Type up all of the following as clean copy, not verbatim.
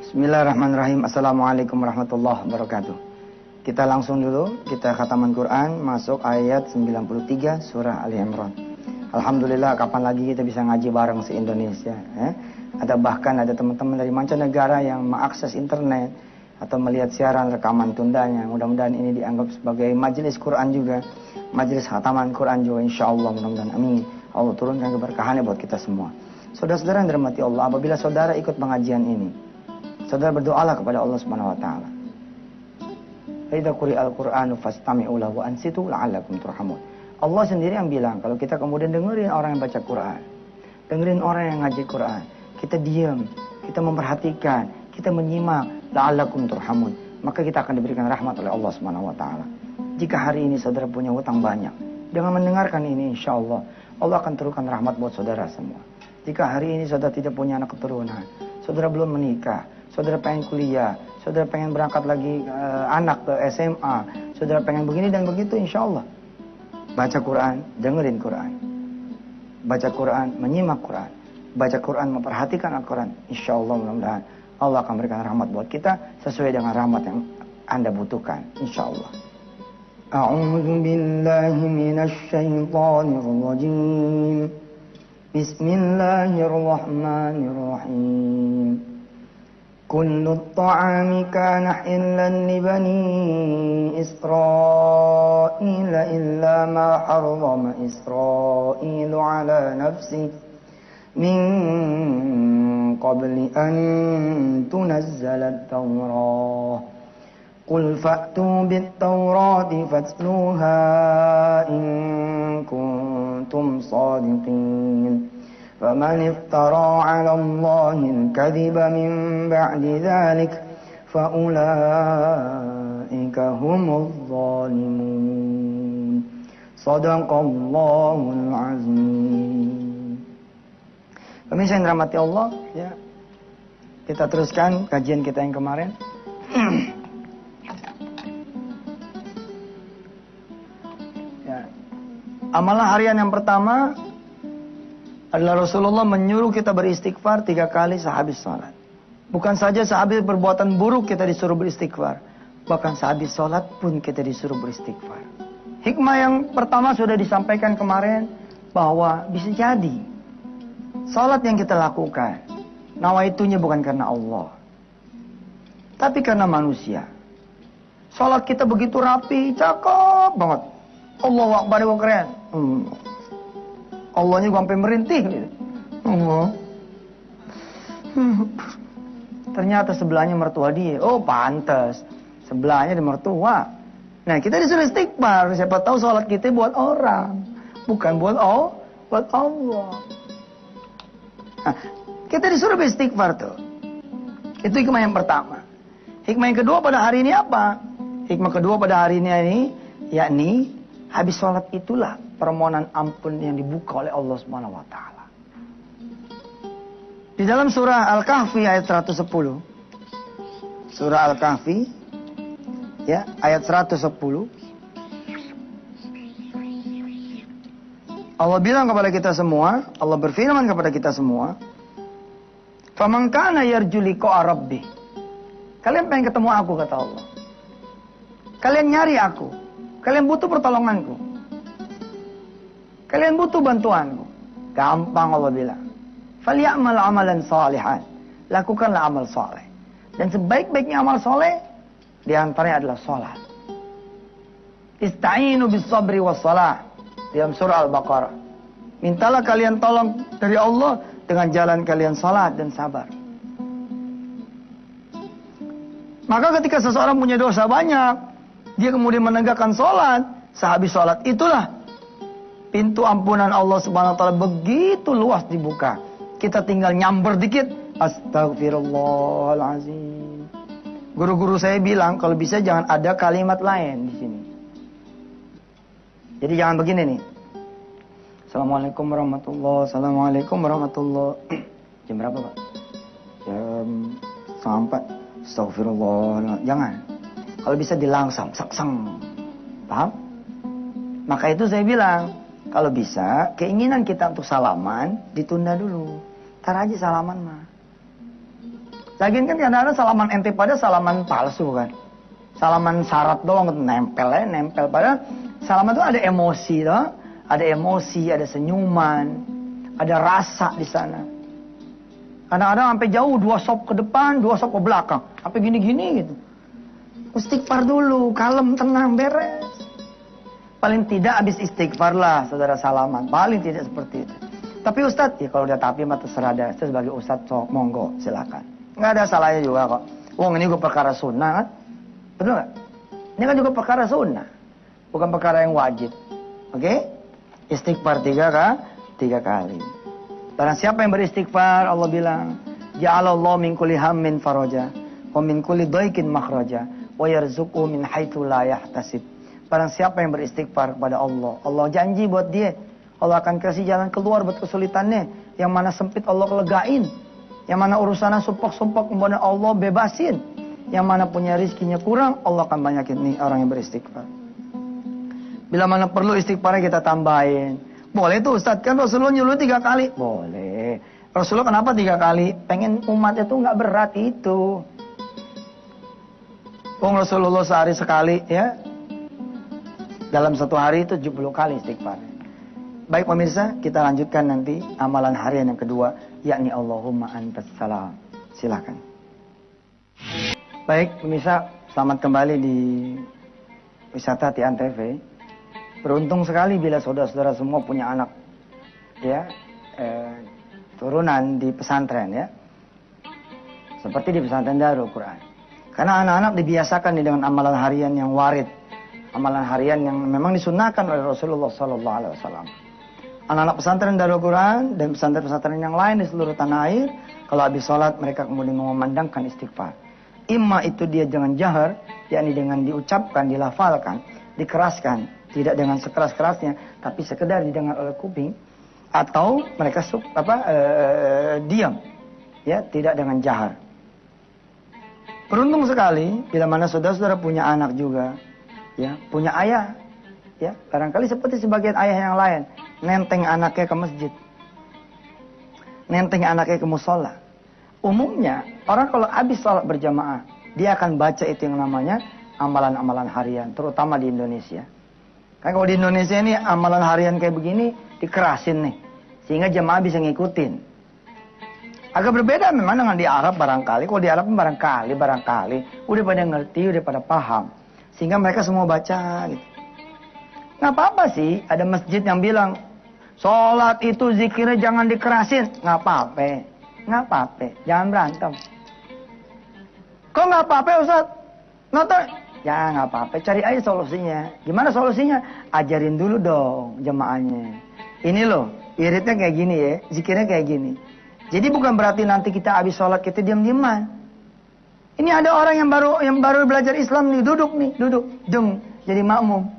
Bismillahirrahmanirrahim. Assalamualaikum warahmatullahi wabarakatuh. Kita langsung dulu, kita khataman Quran, masuk ayat 93 surah Ali Imran. Alhamdulillah, kapan lagi kita bisa ngaji bareng se-Indonesia. Bahkan ada teman-teman dari mancanegara yang mengakses internet atau melihat siaran rekaman tundanya. Mudah-mudahan ini dianggap sebagai majelis Quran juga, majelis khataman Quran juga, insyaallah, mudah-mudahan, amin. Allah turunkan keberkahannya buat kita semua. Saudara-saudara yang dirahmati Allah, apabila saudara ikut pengajian ini, saudara berdoalah kepada Allah Subhanahu wa taala. Idza quri'al Qur'anu fastami'u lahu wa ansitu la'allakum turhamun. Allah sendiri yang bilang, kalau kita kemudian dengerin orang yang baca Quran, dengerin orang yang ngaji Quran, kita diam, kita memperhatikan, kita menyimak, la'allakum turhamun, maka kita akan diberikan rahmat oleh Allah Subhanahu wa taala. Jika hari ini saudara punya hutang banyak, dengan mendengarkan ini, insyaallah Allah akan turunkan rahmat buat saudara semua. Jika hari ini saudara tidak punya anak keturunan, saudara belum menikah, saudara pengen kuliah, saudara pengen berangkat lagi anak ke SMA, saudara pengen begini dan begitu, insyaallah baca Quran, dengerin Quran, baca Quran, menyimak Quran, baca Quran, memperhatikan Al-Quran, insyaallah mudah-mudahan Allah akan berikan rahmat buat kita sesuai dengan rahmat yang Anda butuhkan, insyaallah. A'udzu billahi minasy syaithanir rajim. Bismillahirrahmanirrahim. Kullu at-ta'ami kana hillan li bani Israil illa ma harrama Israil ala nafsihi min qabli an tunazzala at-Taurah. Qul fa'tu bit-Taurati fatluha in kuntum shadiqin. فمن افترى على الله الكذب من بعد ذلك فأولئك هم الظالمون. صدق الله العظيم. Pemirsa yang dirahmati Allah, ya, kita teruskan kajian kita yang kemarin. Ya. Amalan harian yang pertama adalah Rasulullah menyuruh kita beristighfar 3 kali sehabis sholat. Bukan saja sehabis perbuatan buruk kita disuruh beristighfar, bahkan sehabis sholat pun kita disuruh beristighfar. Hikmah yang pertama sudah disampaikan kemarin, bahwa bisa jadi sholat yang kita lakukan, nawaitunya bukan karena Allah, tapi karena manusia. Sholat kita begitu rapi, cakep banget, Allahu Akbar, keren. Allahnya gua sampai merintih gitu. Ternyata sebelahnya mertua dia. Oh pantas, sebelahnya ada mertua. Nah kita disuruh istighfar. Siapa tahu sholat kita buat orang, bukan buat Allah. Nah, kita disuruh beristighfar tuh. Itu hikmah yang pertama. Hikmah yang kedua pada hari ini apa? Hikmah kedua pada hari ini yakni habis sholat itulah permohonan ampun yang dibuka oleh Allah Subhanahu wa taala. Di dalam surah Al-Kahfi ayat 110. Surah Al-Kahfi ya, ayat 110. Allah bilang kepada kita semua, Allah berfirman kepada kita semua, "Faman kana yarju liqa'a rabbih." Kalian pengen ketemu aku, kata Allah. Kalian nyari aku. Kalian butuh pertolonganku. Kalian butuh bantuanku. Gampang Allah bilang. Falyamal amalan salihan. Lakukanlah amal soleh. Dan sebaik-baiknya amal soleh, diantaranya adalah sholat. Ista'inu bis sabri was salah. Dalam surah Al-Baqarah. Mintalah kalian tolong dari Allah dengan jalan kalian sholat dan sabar. Maka ketika seseorang punya dosa banyak, dia kemudian menegakkan sholat, sehabis sholat itulah pintu ampunan Allah Subhanahu wa taala begitu luas dibuka. Kita tinggal nyamber dikit, astagfirullahalazim. Guru-guru saya bilang kalau bisa jangan ada kalimat lain di sini. Jadi jangan begini nih. Assalamualaikum warahmatullahi, assalamualaikum warahmatullahi. Jam berapa, Pak? Jam 3:30. Astagfirullah. Jangan. Kalau bisa dilangsam, saksang. Paham? Maka itu saya bilang, kalau bisa, keinginan kita untuk salaman ditunda dulu. Ntar aja salaman mah. Lagian kan kadang-kadang salaman ente pada salaman palsu kan. Salaman syarat doang, nempel. Padahal salaman itu ada emosi toh. Ada emosi, ada senyuman, ada rasa di sana. Kadang-kadang sampai jauh, 2 sop ke depan, 2 sop ke belakang. Sampai gini-gini gitu. Istighfar dulu, kalem, tenang, beres. Paling tidak habis istighfar lah, saudara salaman. Paling tidak seperti itu. Tapi Ustadz, ya kalau udah tapi mah terserah dah. Saya sebagai Ustadz, so, monggo, silakan. Nggak ada salahnya juga kok. Wong ini juga perkara sunnah kan? Betul nggak? Ini kan juga perkara sunnah. Bukan perkara yang wajib. Oke? Istighfar 3 kali. Barang siapa yang beristighfar, Allah bilang, Ja'alallahu min kulli hammin faraja, wa min kulli dhaikin makhraja, wa yarzuqhu min haitsu la yahtasib. Barang siapa yang beristighfar kepada Allah, Allah janji buat dia, Allah akan kasih jalan keluar buat kesulitannya. Yang mana sempit Allah legain, yang mana urusannya sumpek-sumpek kemudian Allah bebasin, yang mana punya rizkinya kurang, Allah akan banyakin nih orang yang beristighfar. Bila mana perlu istighfarnya kita tambahin. Boleh tuh Ustadz, kan Rasulullah nyuruh 3 kali. Boleh. Rasulullah kenapa 3 kali? Pengen umatnya tuh nggak berat itu. Rasulullah sehari sekali ya. Dalam 1 hari itu 70 kali istighfar. Baik pemirsa, kita lanjutkan nanti amalan harian yang kedua, yakni Allahumma antas salam. Silakan. Baik pemirsa, selamat kembali di Wisata Tian TV. Beruntung sekali bila saudara-saudara semua punya anak ya turunan di pesantren ya. Seperti di pesantren Darul Quran. Karena anak-anak dibiasakan dengan amalan harian yang warid. Amalan harian yang memang disunnahkan oleh Rasulullah SAW. Anak-anak pesantren Darul Quran dan pesantren-pesantren yang lain di seluruh tanah air, kalau habis sholat mereka kemudian mengumandangkan istighfar. Imma itu dia jangan jahar, yakni dengan diucapkan, dilafalkan, dikeraskan. Tidak dengan sekeras-kerasnya, tapi sekedar didengar oleh kuping, atau mereka diam, ya, tidak dengan jahar. Beruntung sekali bila mana saudara-saudara punya anak juga, ya, punya ayah, ya, barangkali seperti sebagian ayah yang lain, nenteng anaknya ke masjid, nenteng anaknya ke musola. Umumnya orang kalau habis sholat berjamaah, dia akan baca itu yang namanya amalan-amalan harian, terutama di Indonesia. Kan kalau di Indonesia ini amalan harian kayak begini dikerasin nih, sehingga jemaah bisa ngikutin. Agak berbeda memang dengan di Arab barangkali. Kalau di Arab barangkali udah pada ngerti, udah pada paham, sehingga mereka semua baca gitu. Nggak apa-apa sih, ada masjid yang bilang sholat itu zikirnya jangan dikerasin, nggak apa-apa, jangan berantem. Kok nggak apa-apa Ustaz? Nonton? Ya nggak apa-apa, cari aja solusinya. Gimana solusinya? Ajarin dulu dong jemaahnya. Ini loh, iritnya kayak gini ya, zikirnya kayak gini. Jadi bukan berarti nanti kita habis sholat kita diam-diaman. Ini ada orang yang baru belajar Islam nih, duduk, jadi makmum.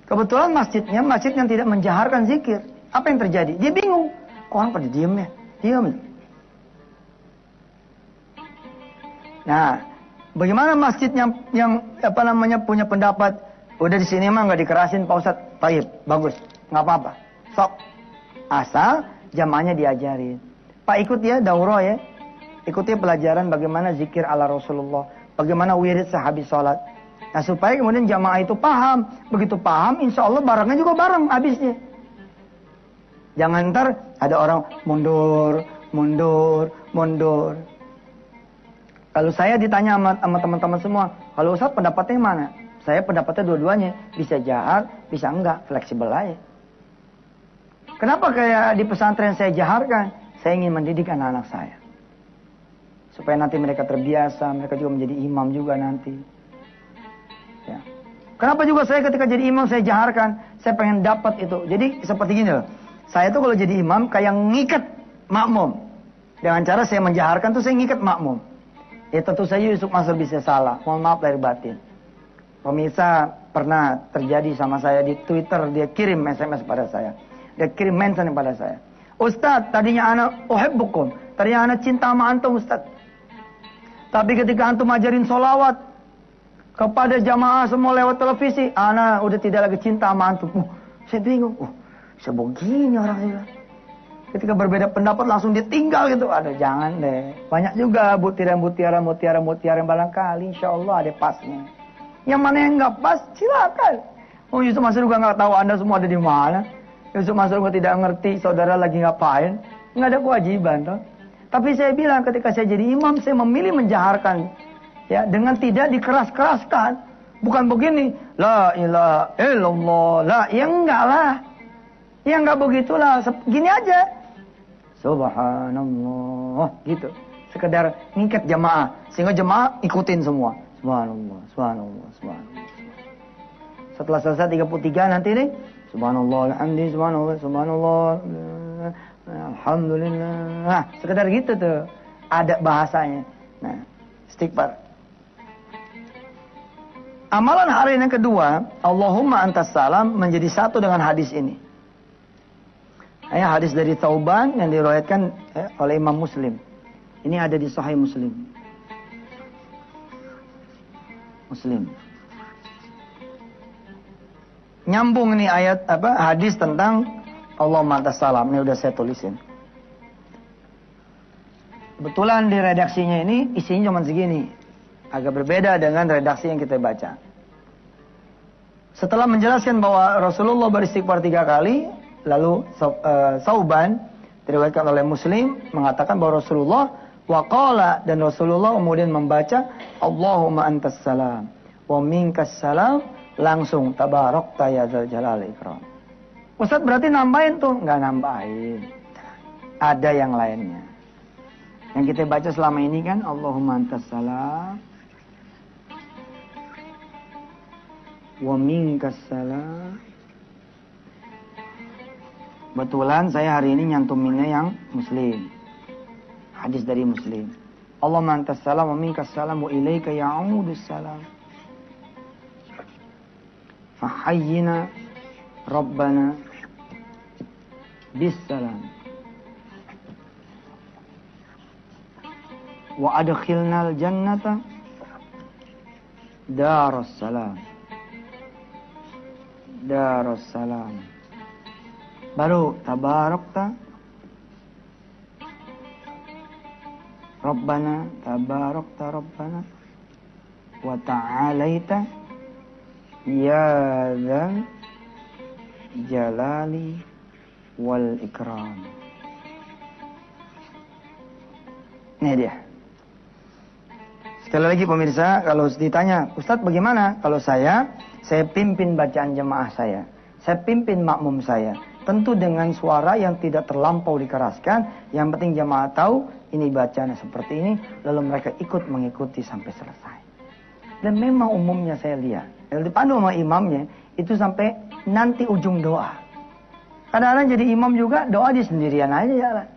Kebetulan masjidnya masjid yang tidak menjaharkan zikir. Apa yang terjadi? Dia bingung. Kok orang pada diam ya? Diam. Nah, bagaimana masjid yang punya pendapat, udah di sini mah nggak dikerasin Pak Ustadz, baik, bagus, nggak apa-apa, sok, asal jamaahnya diajarin. Pak ikut ya daurah ya, ikuti pelajaran bagaimana zikir ala Rasulullah, bagaimana wirid sehabis sholat. Nah supaya kemudian jamaah itu paham, begitu paham, insya Allah barangnya juga bareng habisnya. Jangan ntar ada orang mundur. Kalau saya ditanya sama teman-teman semua, kalau Ustaz pendapatnya yang mana? Saya pendapatnya dua-duanya, bisa jahar, bisa enggak, fleksibel aja. Kenapa kayak di pesantren saya jaharkan? Saya ingin mendidik anak-anak saya. Supaya nanti mereka terbiasa, mereka juga menjadi imam juga nanti. Ya. Kenapa juga saya ketika jadi imam saya jaharkan? Saya pengen dapat itu. Jadi seperti gini loh. Saya tuh kalau jadi imam kayak ngikat makmum. Dengan cara saya menjaharkan tuh saya ngikat makmum. Ya tentu saja Yusuf Mansur bisa salah. Mohon maaf lahir batin. Pemirsa pernah terjadi sama saya di Twitter. Dia kirim SMS pada saya. Dia kirim mention pada saya. Ustadz, tadinya anak uhibbukum. Tadinya anak cinta sama antum Ustadz. Tapi ketika antum ajarin sholawat kepada jamaah semua lewat televisi, anak udah tidak lagi cinta sama antum. Saya bingung. Sebegini orangnya. Ketika berbeda pendapat langsung ditinggal gitu. Aduh, jangan deh. Banyak juga mutiara yang barangkali insya Allah ada pasnya. Yang mana yang nggak pas, silakan. Oh, Yusuf Mansur juga nggak tahu Anda semua ada di mana. Yusuf Mansur juga tidak ngerti saudara lagi ngapain. Nggak ada kewajiban, toh. Tapi saya bilang ketika saya jadi imam, saya memilih menjaharkan. Ya, dengan tidak dikeras-keraskan. Bukan begini, la ilaha illallah, la, ya enggak lah. Ya enggak begitulah, gini aja. Subhanallah, gitu. Sekedar ngikat jamaah, sehingga jamaah ikutin semua. Subhanallah, subhanallah, subhanallah. Setelah selesai 33 nanti nih, subhanallah, alhamdulillah, subhanallah, subhanallah, alhamdulillah. Nah, sekedar gitu tuh. Ada bahasanya. Nah, istighfar. Amalan hari yang kedua, Allahumma antas salam, menjadi satu dengan hadis ini. Hadis dari Thauban yang diriwayatkan oleh Imam Muslim. Ini ada di Sahih Muslim. Nyambung nih ayat hadis tentang Allahumma antas salam. Ini udah saya tulisin. Kebetulan di redaksinya ini isinya cuma segini. Agak berbeda dengan redaksi yang kita baca. Setelah menjelaskan bahwa Rasulullah beristighfar 3 kali, lalu Thauban diriwayatkan oleh Muslim mengatakan bahwa Rasulullah waqala, dan Rasulullah kemudian membaca Allahumma antas salam wa minkas salam, langsung tabarakta ya dzal jalal ikram. Ustaz berarti nambahin tuh? Enggak nambahin. Ada yang lainnya. Yang kita baca selama ini kan Allahumma antas salam wa minkas salam. Kebetulan saya hari ini nyantuminnya yang Muslim. Hadis dari Muslim. Allahumma antas salam wa minkas salam wa ilaika ya'udus salam. Fahayyina Rabbana bis salam. Wa adkhilnal jannata darus salam. Darus salam. Baru tabarakta Rabbana, tabarakta Rabbana wa ta'alaita ya dzal jalali wal ikram. Ini dia. Sekali lagi pemirsa, kalau ditanya, Ustadz bagaimana? Kalau saya pimpin bacaan jemaah saya pimpin makmum saya. Tentu dengan suara yang tidak terlampau dikeraskan. Yang penting jemaah tahu ini bacaan seperti ini. Lalu mereka ikut mengikuti sampai selesai. Dan memang umumnya saya lihat, yang dipandu sama imamnya itu sampai nanti ujung doa. Kadang-kadang jadi imam juga doa di sendirian aja ya lah.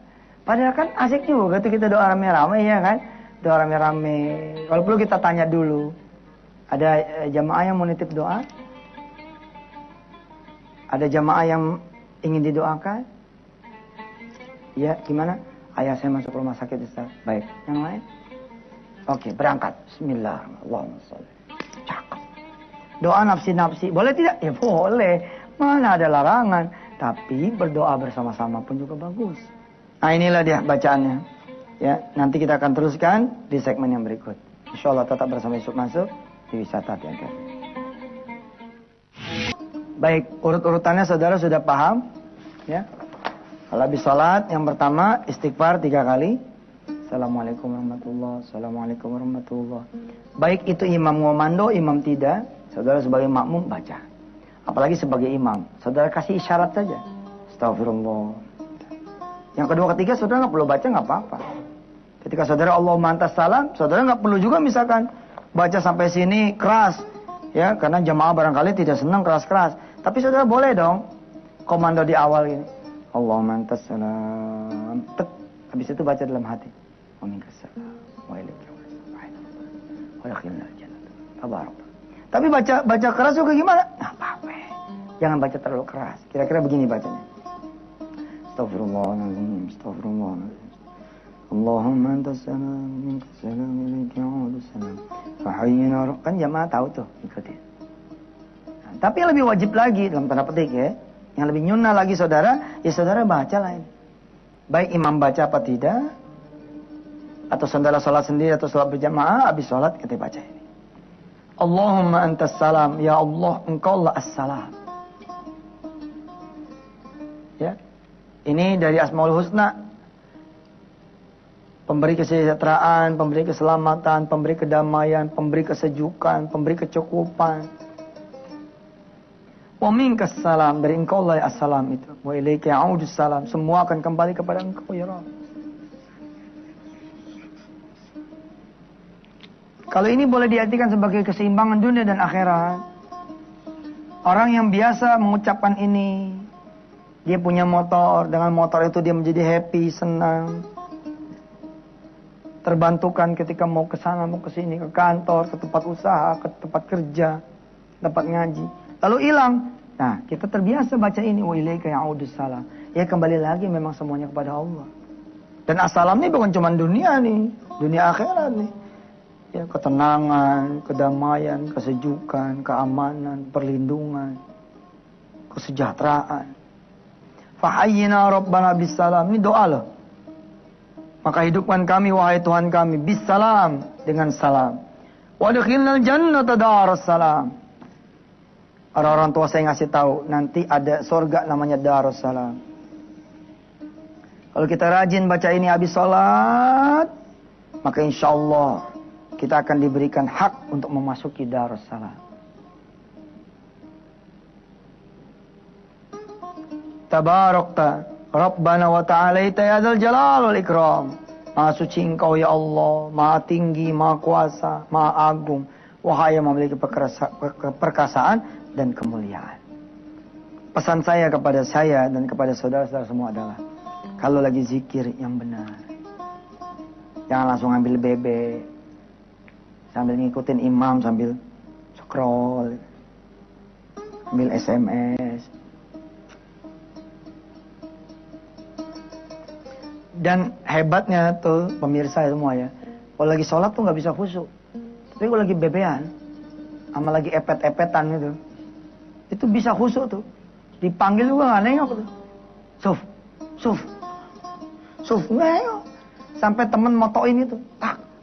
Padahal kan asik juga tuh kita doa rame-rame ya kan. Doa rame-rame. Kalau perlu kita tanya dulu. Ada jamaah yang mau nitip doa? Ada jamaah yang ingin didoakan? Ya, gimana? Ayah saya masuk rumah sakit, Ustaz. Baik, yang lain? Oke, berangkat. Bismillahirrahmanirrahim. Cakep. Doa nafsi-nafsi. Boleh tidak? Ya boleh. Mana ada larangan. Tapi berdoa bersama-sama pun juga bagus. Nah, inilah dia bacaannya. Ya, nanti kita akan teruskan di segmen yang berikut. Insya Allah tetap bersama Yusuf Mansur di Wisata Tiaga. Baik, urut-urutannya saudara sudah paham? Ya. Kalau habis sholat, yang pertama istighfar 3 kali. Assalamualaikum warahmatullahi wabarakatuh. Assalamualaikum warahmatullahi wabarakatuh. Baik itu imam ngomando, imam tidak. Saudara sebagai makmum baca. Apalagi sebagai imam. Saudara kasih isyarat saja. Astagfirullah. Yang kedua, ketiga, saudara nggak perlu baca, nggak apa-apa. Ketika saudara Allahumma antas salam, saudara nggak perlu juga misalkan baca sampai sini keras. Ya, karena jamaah barangkali tidak senang keras-keras. Tapi saudara boleh dong komando di awal ini. Allahumma antas salam. Tek. Habis itu baca dalam hati. Wa minkas salam. Wa ilaika wa adkhilnal jannata. Tabarak. Tapi baca keras juga gimana? Nah, apa-apa. Jangan baca terlalu keras. Kira-kira begini bacanya. Astagfirullahaladzim. Astagfirullahaladzim. Allahumma antas salam. Minkas salam. Wa ilaika ya'udus salam. Fahayyina. Kan jamaah tahu tuh. Ikutin. Tapi yang lebih wajib lagi dalam tanda petik ya, yang lebih nyunnah lagi saudara, ya saudara baca lah ini. Baik imam baca apa tidak, atau saudara sholat sendiri atau sholat berjamaah, habis sholat kita baca ini. Allahumma antas salam, ya Allah engkau lah as-salam. Ya. Ini dari Asmaul Husna. Pemberi kesejahteraan, pemberi keselamatan, pemberi kedamaian, pemberi kesejukan, pemberi kecukupan. Wa minkas salam, dari engkau lah as-salam itu. Wa ilaika ya'udus salam, semua akan kembali kepada engkau ya Rabb. Kalau ini boleh diartikan sebagai keseimbangan dunia dan akhirat. Orang yang biasa mengucapkan ini, dia punya motor, dengan motor itu dia menjadi happy, senang. Terbantukan ketika mau ke sana, mau ke sini, ke kantor, ke tempat usaha, ke tempat kerja, tempat ngaji. Lalu hilang. Nah, kita terbiasa baca ini, wa ilaika ya'udus salam. Ya kembali lagi memang semuanya kepada Allah. Dan assalam ini bukan cuma dunia nih, dunia akhirat nih. Ya, ketenangan, kedamaian, kesejukan, keamanan, perlindungan, kesejahteraan. Fahayyina rabbana bisalam. Ini doa loh. Maka hidupkan kami wahai Tuhan kami bisalam, dengan salam. Wa adkhilnal jannata darussalam. Orang-orang tua saya ngasih tahu, nanti ada surga namanya Darussalam. Kalau kita rajin baca ini habis sholat, maka insya Allah kita akan diberikan hak untuk memasuki Darussalam. Tabarakta Rabbana wa ta'alaita ya dzal jalal wal ikram. Maha suci engkau ya Allah, maha tinggi, maha kuasa, maha agung. Wahai yang memiliki perkasaan dan kemuliaan. Pesan saya kepada saya dan kepada saudara-saudara semua adalah, kalau lagi zikir yang benar, jangan langsung ambil BB, sambil ngikutin imam, sambil scroll, ambil SMS. Dan hebatnya tuh pemirsa semua ya, kalau lagi sholat tuh nggak bisa khusyuk. Tapi kalau lagi bebean, sama lagi epet-epetan gitu, itu bisa khusyuk tuh. Dipanggil juga nggak nengok tuh. Suf, nggak nengok. Sampai temen motoin itu,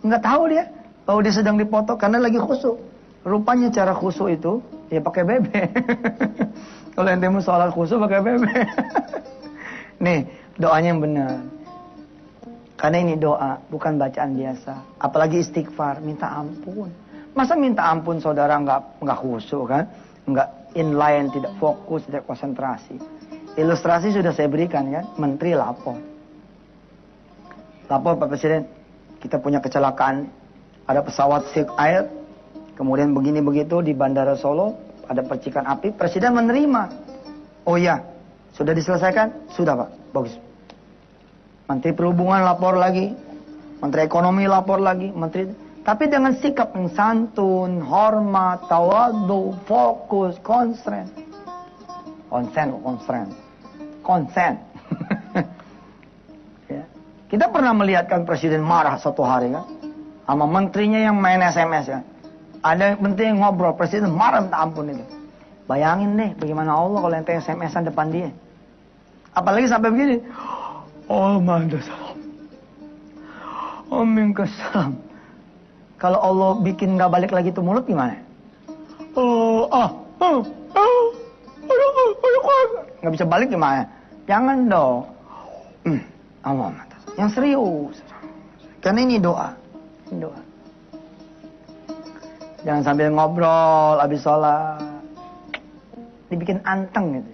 nggak tahu dia bahwa dia sedang dipoto karena lagi khusyuk. Rupanya cara khusyuk itu ya pakai bebe. Kalau ente mau sholat khusyuk pakai bebe. Nih doanya yang benar. Karena ini doa, bukan bacaan biasa. Apalagi istighfar, minta ampun. Masa minta ampun saudara nggak khusyuk kan? Nggak inline, tidak fokus, tidak konsentrasi. Ilustrasi sudah saya berikan kan? Menteri lapor. Lapor Pak Presiden, kita punya kecelakaan. Ada pesawat Silk Air, kemudian begini begitu di Bandara Solo, ada percikan api. Presiden menerima. Oh iya, sudah diselesaikan? Sudah Pak, bagus. Menteri Perhubungan lapor lagi, Menteri Ekonomi lapor lagi, tapi dengan sikap yang santun, hormat, tawadhu, fokus, konsen. Ya. Kita pernah melihatkan Presiden marah satu hari kan, sama menterinya yang main SMS kan. Ada menteri yang ngobrol, Presiden marah minta ampun itu. Bayangin deh, bagaimana Allah kalau ente SMS-an depan dia. Apalagi sampai begini. Oh salam. Oh minkas salam. Kalau Allah bikin nggak balik lagi tuh mulut gimana? Nggak bisa balik gimana? Jangan dong. Allah yang serius. Karena ini doa. Jangan sambil ngobrol habis sholat. Dibikin anteng gitu.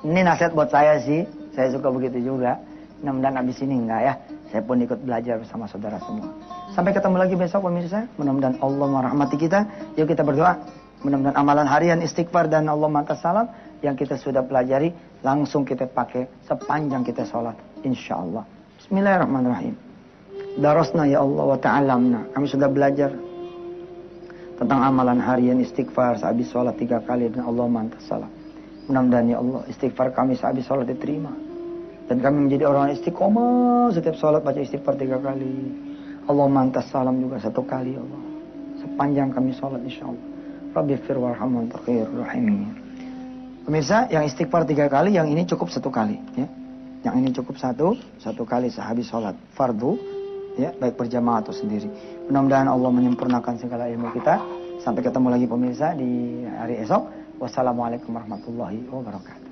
Ini nasihat buat saya sih. Saya suka begitu juga. Mudah-mudahan abis ini enggak ya. Saya pun ikut belajar bersama saudara semua. Sampai ketemu lagi besok pemirsa. Mudah-mudahan Allah merahmati kita. Yuk kita berdoa. Mudah-mudahan amalan harian istighfar dan Allah mantas salam yang kita sudah pelajari langsung kita pakai sepanjang kita sholat. Insya Allah. Bismillahirrahmanirrahim. Darasna ya Allah wa ta'alamna. Kami sudah belajar tentang amalan harian istighfar sehabis sholat 3 kali dan Allah mantas salam. Mudah-mudahan ya Allah istighfar kami sehabis sholat diterima. Dan kami menjadi orang istiqomah setiap sholat baca istighfar 3 kali. Allah mantas salam juga 1 kali ya Allah. Sepanjang kami sholat insyaAllah. Rabbi fir warhamun takhir rahimin. Pemirsa yang istighfar 3 kali, yang ini cukup 1 kali. Ya. Yang ini cukup satu kali sehabis sholat fardu, ya, baik berjamaah atau sendiri. Mudah-mudahan Allah menyempurnakan segala ilmu kita. Sampai ketemu lagi pemirsa di hari esok. Wassalamualaikum warahmatullahi wabarakatuh.